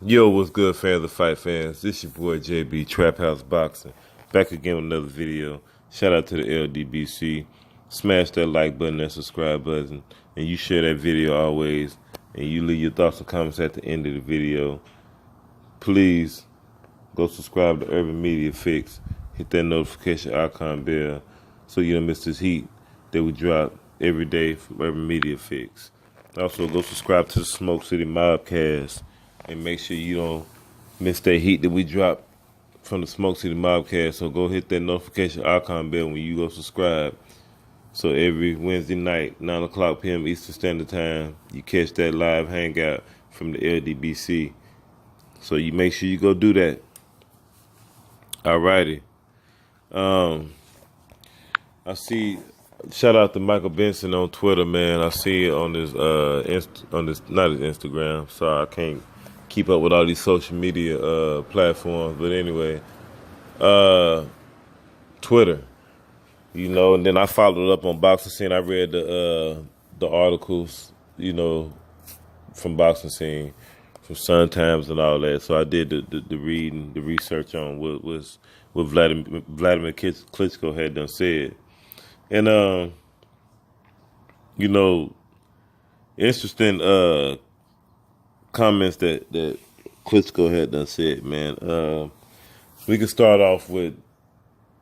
Yo, what's good, fans of fight fans? This your boy JB, Trap House Boxing, back again with another video. Shout out to the LDBC. Smash that like button and subscribe button, and you share that video always. And you leave your thoughts and comments at the end of the video. Please go subscribe to Urban Media Fix. Hit that notification icon bell so you don't miss this heat that we drop every day from Urban Media Fix. Also, go subscribe to the Smoke City Mobcast and make sure you don't miss that heat that we drop from the Smoke City Mobcast. So go hit that notification icon bell when you go subscribe. So every Wednesday night, 9 o'clock p.m. Eastern Standard Time, you catch that live hangout from the LDBC. So you make sure you go do that. Alrighty. I see. Shout out to Michael Benson on Twitter, man. I see it on his not his Instagram. Sorry, I can't keep up with all these social media platforms. But anyway, Twitter, and then I followed up on Boxing Scene. I read the articles, from Boxing Scene, from Sun Times and all that. So I did the reading, the research on what Wladimir Klitschko had done said. And interesting comments that Klitschko had done said, man. We can start off with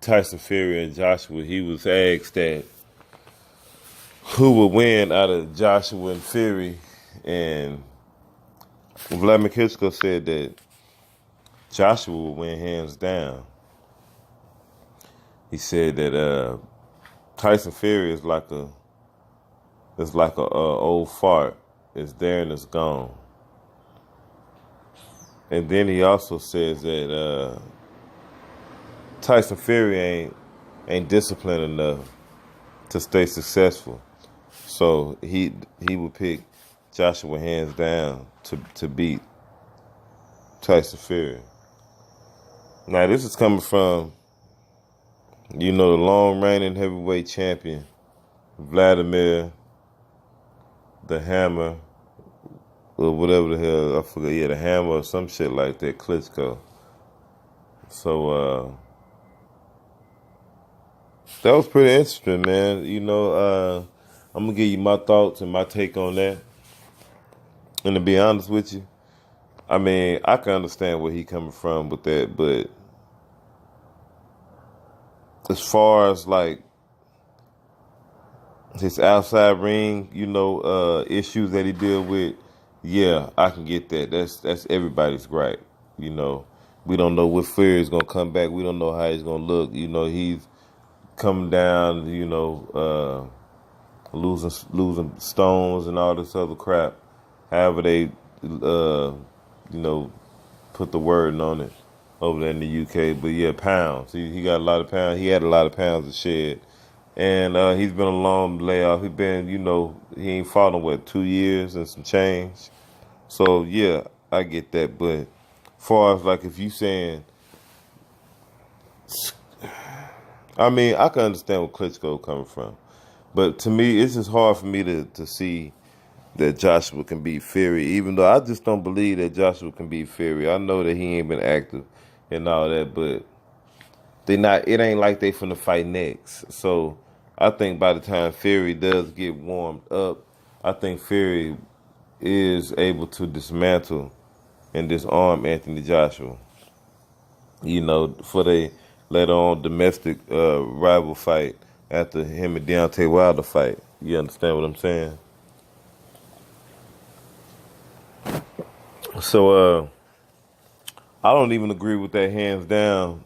Tyson Fury and Joshua. He was asked that who would win out of Joshua and Fury, and Wladimir Klitschko said that Joshua would win hands down. He said that Tyson Fury is like a old fart. It's there and it's gone. And then he also says that Tyson Fury ain't disciplined enough to stay successful. So he would pick Joshua hands down to beat Tyson Fury. Now this is coming from the long reigning heavyweight champion, Vladimir the Hammer, or whatever the hell, I forget, the Hammer or some shit like that, Klitschko. So, that was pretty interesting, man. I'm going to give you my thoughts and my take on that. And to be honest with you, I mean, I can understand where he coming from with that, but as far as like his outside ring, issues that he deal with, yeah, I can get that. That's everybody's gripe. We don't know what Fury is gonna come back. We don't know how he's gonna look. He's coming down. Losing stones and all this other crap. However they, put the wording on it over there in the UK. But yeah, pounds. He got a lot of pounds. He had a lot of pounds to shed. And he's been a long layoff. He been, he ain't fought in 2 years and some change. So yeah, I get that. But as far as like if you saying, I mean, I can understand where Klitschko coming from. But to me, it's just hard for me to see that Joshua can beat Fury, even though I just don't believe that Joshua can beat Fury. I know that he ain't been active and all that, but it ain't like they finna fight next. So I think by the time Fury does get warmed up, I think Fury is able to dismantle and disarm Anthony Joshua. For the later on domestic rival fight after him and Deontay Wilder fight. You understand what I'm saying? So I don't even agree with that hands down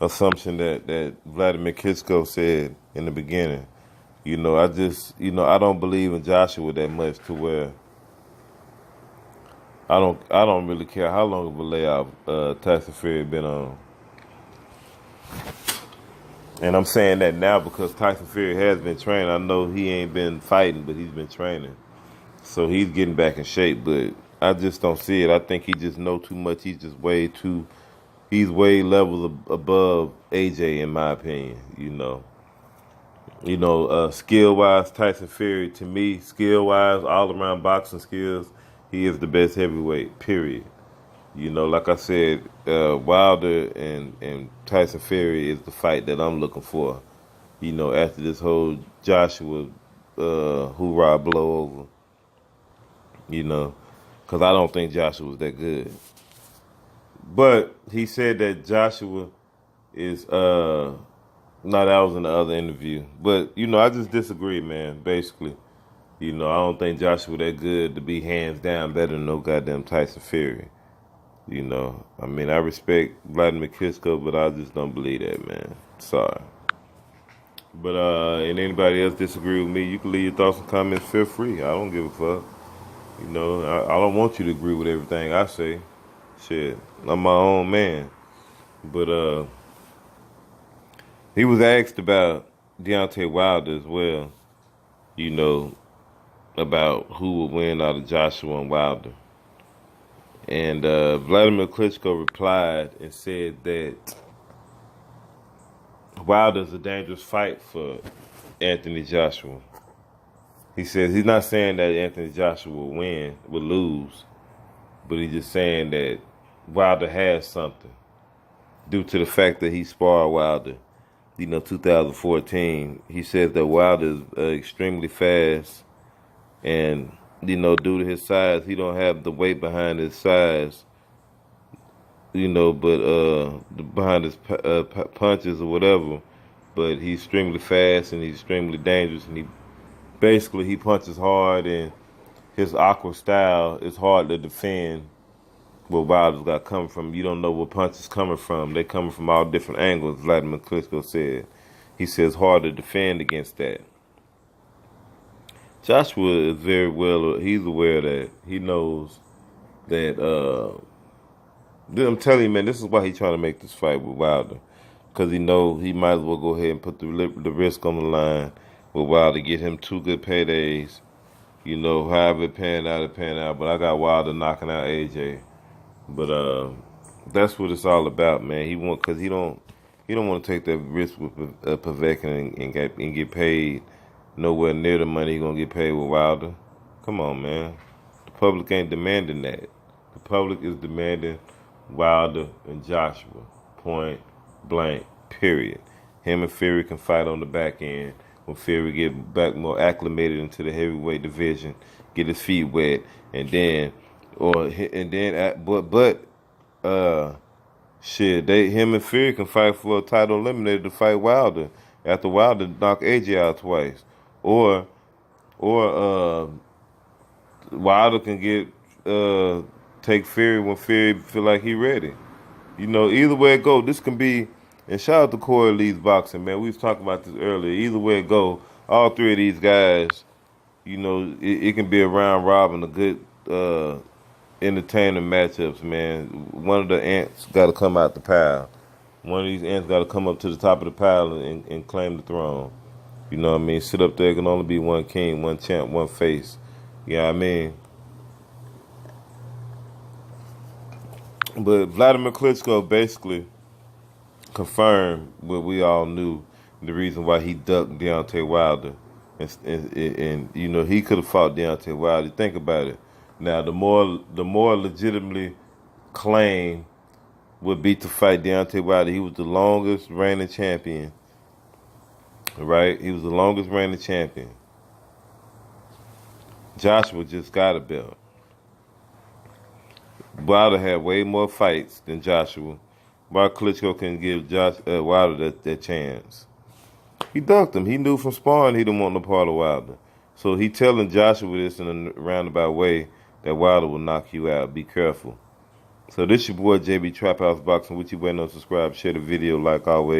assumption that Wladimir Klitschko said in the beginning. I just, I don't believe in Joshua that much to where I don't really care how long of a layoff Tyson Fury been on. And I'm saying that now because Tyson Fury has been training. I know he ain't been fighting, but he's been training. So he's getting back in shape, but I just don't see it. I think he just know too much. He's way levels above AJ in my opinion, skill-wise, Tyson Fury, to me, skill-wise, all-around boxing skills, He is the best heavyweight, period. You know, like I said, Wilder and Tyson Fury is the fight that I'm looking for. You know, after this whole Joshua hoorah blow over, you know, because I don't think Joshua was that good. But he said that Joshua is no, that was in the other interview. But you know, I just disagree, man. Basically, you know, I don't think Joshua that good to be hands down better than no goddamn Tyson Fury. You know, I mean, I respect Wladimir Klitschko, but I just don't believe that, man. Sorry. But and anybody else disagree with me, you can leave your thoughts and comments. Feel free. I don't give a fuck. You know, I don't want you to agree with everything I say. Shit, I'm my own man. But he was asked about Deontay Wilder as well. You know, about who would win out of Joshua and Wilder. And Wladimir Klitschko replied and said that Wilder's a dangerous fight for Anthony Joshua. He says he's not saying that Anthony Joshua will lose, but he's just saying that Wilder has something due to the fact that he sparred Wilder. You know, 2014. He says that Wilder is extremely fast, and you know, due to his size, he don't have the weight behind his size. You know, but behind his punches or whatever. But he's extremely fast and he's extremely dangerous, and he punches hard, and his awkward style is hard to defend. Where Wilder's got coming from, you don't know where punches coming from. They coming from all different angles. Wladimir Klitschko said. He says hard to defend against that. Joshua is very well. He's aware that he knows that. I'm telling you, man, this is why he's trying to make this fight with Wilder, because he know he might as well go ahead and put the risk on the line with Wilder, get him 2 good paydays. You know, however it pan out. But I got Wilder knocking out AJ. But that's what it's all about, man. He don't want to take that risk with Povetkin and get paid nowhere near the money he's gonna get paid with Wilder. Come on, man. The public ain't demanding that. The public is demanding Wilder and Joshua. Point blank. Period. Him and Fury can fight on the back end when Fury get back more acclimated into the heavyweight division, get his feet wet, and then. Him and Fury can fight for a title eliminator to fight Wilder after Wilder knocked AJ out twice, or Wilder can take Fury when Fury feel like he ready. You know, either way it go, this can be. And shout out to Corey Lee's boxing, man. We was talking about this earlier. Either way it go, all 3 of these guys, you know, it can be a round robin, a good. Entertaining matchups, man. One of the ants got to come out the pile. One of these ants got to come up to the top of the pile and claim the throne. You know what I mean? Sit up there, can only be one king, one champ, one face. You know what I mean? But Wladimir Klitschko basically confirmed what we all knew, the reason why he ducked Deontay Wilder. And you know, he could have fought Deontay Wilder. Think about it. Now, the more legitimately claimed would be to fight Deontay Wilder. He was the longest reigning champion, right? He was the longest reigning champion. Joshua just got a belt. Wilder had way more fights than Joshua. Why Klitschko can give Wilder that chance? He ducked him. He knew from sparring he didn't want no part of Wilder. So he telling Joshua this in a roundabout way, that Wilder will knock you out. Be careful. So this your boy JB Trap House Boxing. What you waiting on? Subscribe, share the video like always.